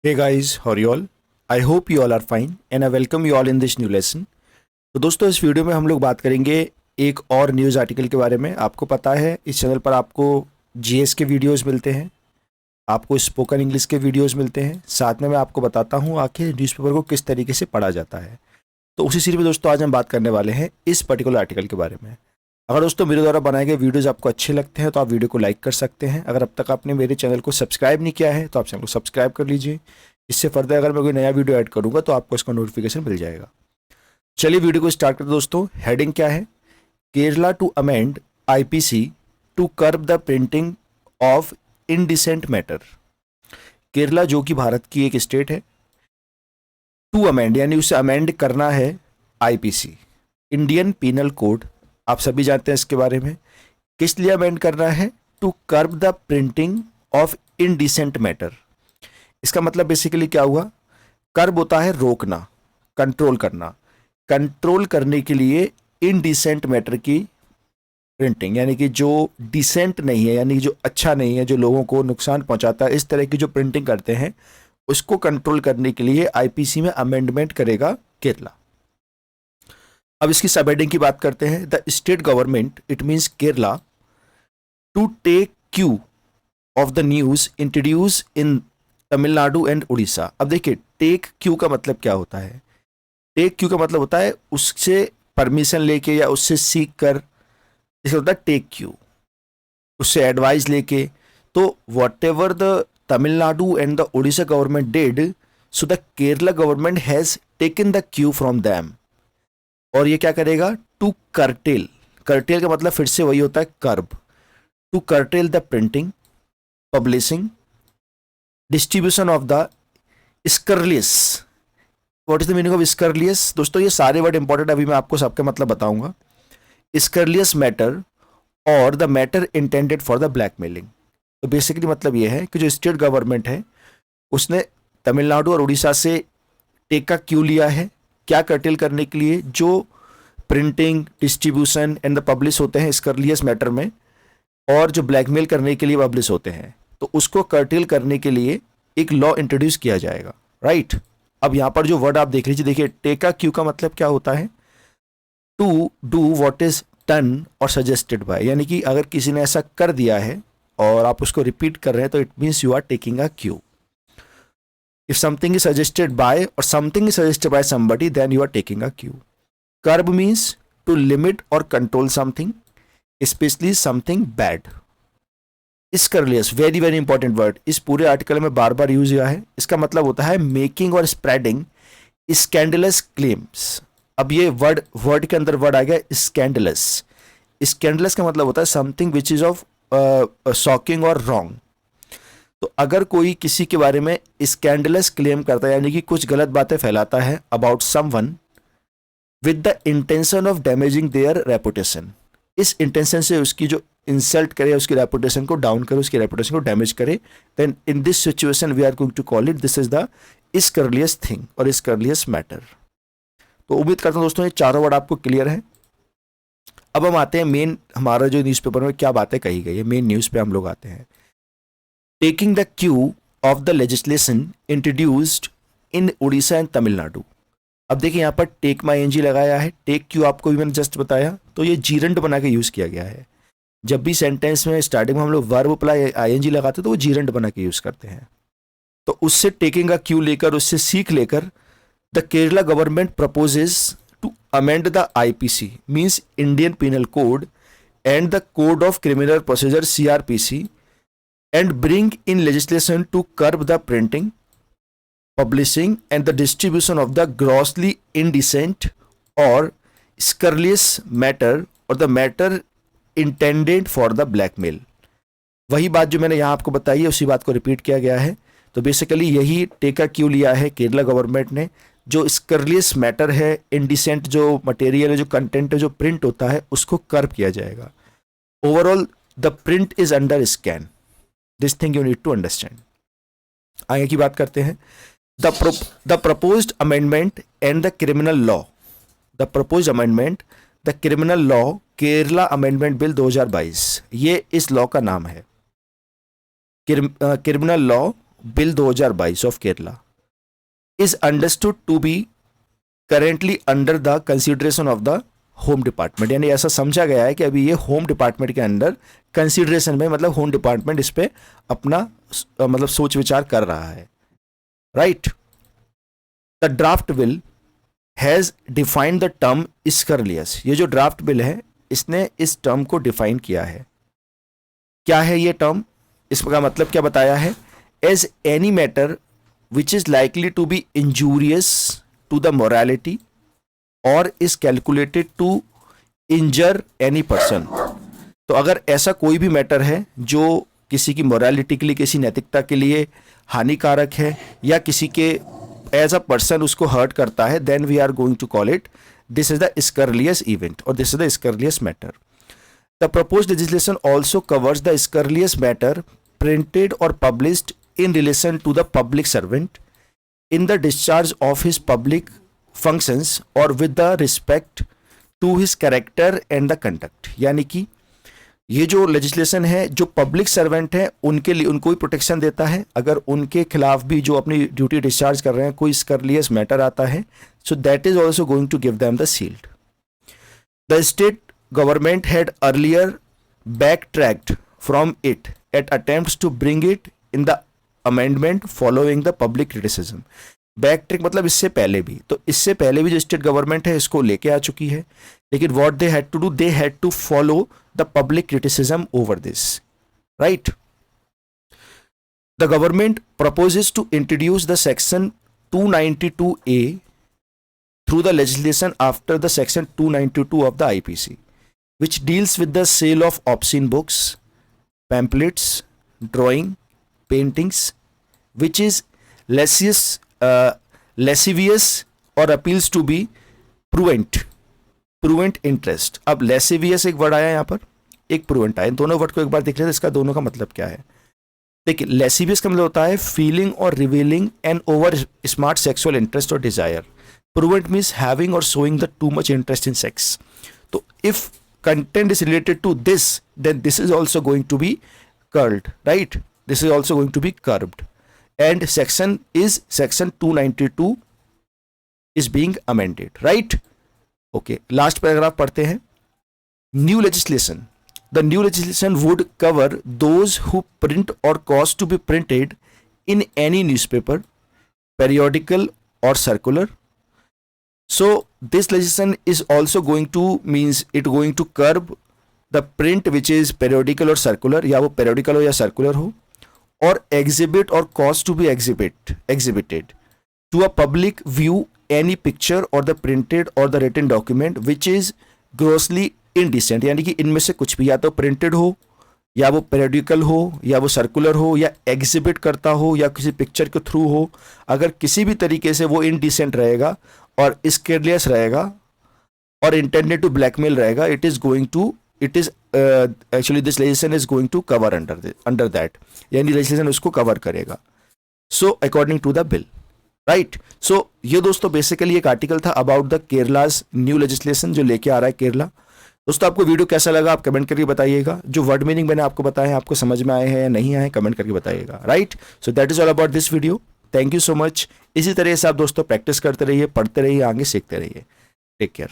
Hey guys, how are you all? I hope you all are fine and I welcome you all in this new lesson. तो दोस्तों इस video में हम लोग बात करेंगे एक और न्यूज़ आर्टिकल के बारे में। आपको पता है इस चैनल पर आपको जीएस के वीडियोस मिलते हैं, आपको स्पोकन इंग्लिश के वीडियोस मिलते हैं, साथ में मैं आपको बताता हूँ आखिर न्यूज़पेपर को किस तरीके से पढ़ा जाता है। तो उसी सीरीज में दोस्तों आज हम बात करने वाले हैं इस पर्टिकुलर आर्टिकल के बारे में। अगर दोस्तों मेरे द्वारा बनाए गए वीडियोज़ आपको अच्छे लगते हैं तो आप वीडियो को लाइक कर सकते हैं। अगर अब तक आपने मेरे चैनल को सब्सक्राइब नहीं किया है तो आप चैनल को सब्सक्राइब कर लीजिए। इससे फर्दर अगर मैं कोई नया वीडियो ऐड करूंगा तो आपको इसका नोटिफिकेशन मिल जाएगा। चलिए वीडियो को स्टार्ट करते दोस्तों। हेडिंग क्या है? Kerala to amend IPC to curb the printing of indecent matter. Kerala जो कि भारत की एक स्टेट है, टू अमेंड यानी उसे अमेंड करना है आईपीसी, इंडियन पीनल कोड। आप सभी जानते हैं इसके बारे में। किस लिए अमेंड करना है? To curb the printing of indecent matter. इसका मतलब बेसिकली क्या हुआ? कर्ब होता है रोकना, कंट्रोल करना। कंट्रोल करने के लिए इनडिसेंट मैटर की प्रिंटिंग, यानी कि जो डिसेंट नहीं है, यानी कि जो अच्छा नहीं है, जो लोगों को नुकसान पहुंचाता है, इस तरह की जो प्रिंटिंग करते हैं उसको कंट्रोल करने के लिए आईपीसी में अमेंडमेंट करेगा केरला। अब इसकी सब हेडिंग की बात करते हैं। The state government, it means Kerala, to take cue of the news introduce in Tamil Nadu and Orissa. अब देखिए टेक क्यू का मतलब क्या होता है? टेक क्यू का मतलब होता है उससे परमिशन लेके या उससे सीख कर, इसे होता है टेक क्यू, उससे एडवाइस लेके। तो what ever the Tamil Nadu and the Orissa government did, so the Kerala government has taken the Q from them. और ये क्या करेगा? To cartel. कर्टेल का मतलब फिर से वही होता है curb. To curtail the printing, publishing, distribution of the scurrilous. What is the meaning of scurrilous? दोस्तों ये सारे वर्ड इंपॉर्टेंट, अभी मैं आपको सबके मतलब बताऊंगा। स्कर्लियस मैटर और the matter intended for the blackmailing. तो बेसिकली मतलब ये है कि जो स्टेट गवर्नमेंट है उसने तमिलनाडु और उड़ीसा से टेक का क्यों लिया है? क्या कर्टेल करने के लिए? जो printing, distribution and the publish होते हैं स्कर्लियस मैटर में, और जो ब्लैकमेल करने के लिए पब्लिश होते हैं, तो उसको कर्टेल करने के लिए एक लॉ इंट्रोड्यूस किया जाएगा, राइट। अब यहां पर जो वर्ड आप देख लीजिए, देखिए टेका क्यू का मतलब क्या होता है? To do what is done और सजेस्टेड बाय, यानी कि अगर किसी ने ऐसा कर दिया है और आप उसको रिपीट कर रहे हैं तो it means you are taking a cue. If something is suggested by और something is suggested by somebody, then you are taking a cue. Curb means to limit और control something, specially something bad. Scurrilous, very very important word, इस पूरे article में बार बार use हुआ है। इसका मतलब होता है मेकिंग और स्प्रेडिंग स्कैंडलस क्लेम्स। अब ये वर्ड के अंदर वर्ड आ गया स्कैंडलस। स्कैंडलस का मतलब होता है something which is of shocking और रॉन्ग। तो अगर कोई किसी के बारे में स्कैंडलस क्लेम करता है, यानी कि कुछ गलत बातें फैलाता है about someone with the intention of damaging their reputation, इस इंटेंशन से उसकी जो इंसल्ट करे, उसकी रेपुटेशन को डाउन करे, उसकी रेपुटेशन को डैमेज करे, then in this situation we are going to call it, this is the scurrilous thing और स्कर्लियस मैटर। तो उम्मीद करता हूं दोस्तों ये चारों वर्ड आपको क्लियर है। अब हम आते हैं मेन, हमारा जो न्यूज़पेपर में क्या बातें कही गई है, मेन न्यूज़ पे हम लोग आते हैं। Taking the Q of the legislation introduced in Orissa and Tamil Nadu. अब देखिए यहाँ पर टेक माई एनजी लगाया है, टेक क्यू आपको भी मैंने जस्ट बताया, तो ये जीरंड बना के यूज़ किया गया है। जब भी सेंटेंस में स्टार्टिंग में हम लोग वर्ब प्लाई आईएनजी लगाते हैं तो वो जीरंड बना के यूज़ करते हैं। तो उससे टेकिंग का क्यू लेकर, उससे सीख लेकर, the Kerala government proposes to amend the IPC, means Indian penal code, and the code of criminal procedure CrPC, and bring in legislation to curb the printing, publishing and the distribution of the grossly indecent or scurrilous matter or the matter intended for the blackmail। वही बात जो मैंने यहाँ आपको बताई है उसी बात को रिपीट किया गया है। तो बेसिकली यही टेका क्यों लिया है केरला गवर्नमेंट ने, जो स्कर्लियस मैटर है, इंडिसेंट जो मटेरियल है, जो कंटेंट है, जो प्रिंट होता है, उसको कर्ब किया जाएगा। Overall the print is under scan, this thing you need to understand. आगे की बात करते हैं। The proposed amendment and the criminal law, the proposed amendment, the criminal law, Kerala amendment bill 2022, ये इस लॉ का नाम है। Criminal law bill 2022 of Kerala is understood to be currently under the consideration of the home department, यानी ऐसा समझा गया है कि अभी ये होम डिपार्टमेंट के अंडर कंसिडरेशन में, मतलब होम डिपार्टमेंट इस पे अपना मतलब सोच विचार कर रहा है, right. The draft bill has defined the term scurrilous, ये जो ड्राफ्ट बिल है इसने इस टर्म को डिफाइन किया है। क्या है ये टर्म, इसका मतलब क्या बताया है, as any matter which is likely to be injurious to the morality और is calculated to injure any person. तो अगर ऐसा कोई भी मैटर है जो किसी की मोरालिटी के लिए, किसी नैतिकता के लिए हानिकारक है या किसी के एज अ पर्सन उसको हर्ट करता है, then we are going to call it this is the scurrilous event और this is the scurrilous matter. The proposed legislation also covers the scurrilous matter printed or published in relation to the public servant in the discharge of his public functions or with the respect to his character and the conduct। यानी कि ये जो legislation है जो public servant है उनके लिए, उनको भी प्रोटेक्शन देता है। अगर उनके खिलाफ भी जो अपनी ड्यूटी डिस्चार्ज कर रहे हैं कोई स्कर्लियस मैटर आता है, so that is also going to give them the shield. The state government had earlier backtracked from it at attempts to bring it in the amendment following the public criticism। बैकट्रैक मतलब इससे पहले भी, तो इससे पहले भी जो स्टेट गवर्नमेंट है इसको लेके आ चुकी है, लेकिन what they had to do, they had to follow the public criticism over this, right. The government proposes to introduce the section 292A through the legislation after the section 292 of the IPC, which deals with the sale of obscene books, pamphlets, drawing, paintings, which is lascivious or appeals to be prurient interest। अब lascivious एक word आया यहाँ पर, एक prurient आया, दोनों word को एक बार देख लेते, इसका दोनों का मतलब क्या है। देखिए, lascivious का मतलब होता है फीलिंग और revealing an over smart sexual interest और desire. prurient means having or showing the too much interest in sex। तो if content is related to this, then this is also going to be curbed, right? This is also going to be curbed, and section 292 is being amended, right? Okay, last paragraph पढ़ते हैं। New legislation, the new legislation would cover those who print or cause to be printed in any newspaper, periodical or circular। So this legislation is also going to curb the print which is periodical or circular, या वो periodical हो या circular हो, और exhibit or cause to be exhibited to a public view any picture or the printed or the written document which is grossly indecent। यानी कि इनमें से कुछ भी, या तो printed हो या वो periodical हो या वो circular हो या exhibit करता हो या किसी picture के थ्रू हो, अगर किसी भी तरीके से वो indecent रहेगा और स्केरलियस रहेगा और इंटेंडेड टू ब्लैकमेल रहेगा, it is actually this legislation is going to cover under that, यानी लेजिस्लेशन उसको कवर करेगा। So according to the bill, right. So ये दोस्तों बेसिकली एक आर्टिकल था about the Kerala's new legislation जो लेके आ रहा है केरला। दोस्तों आपको वीडियो कैसा लगा आप कमेंट करके बताइएगा, जो वर्ड मीनिंग मैंने आपको बताया है आपको समझ में आए हैं या नहीं आए कमेंट करके बताइएगा, right. So that is all about this video, thank you so much. इसी तरह से आप दोस्तों प्रैक्टिस करते रहिए, पढ़ते रहिए, आगे सीखते रहिए। Take care.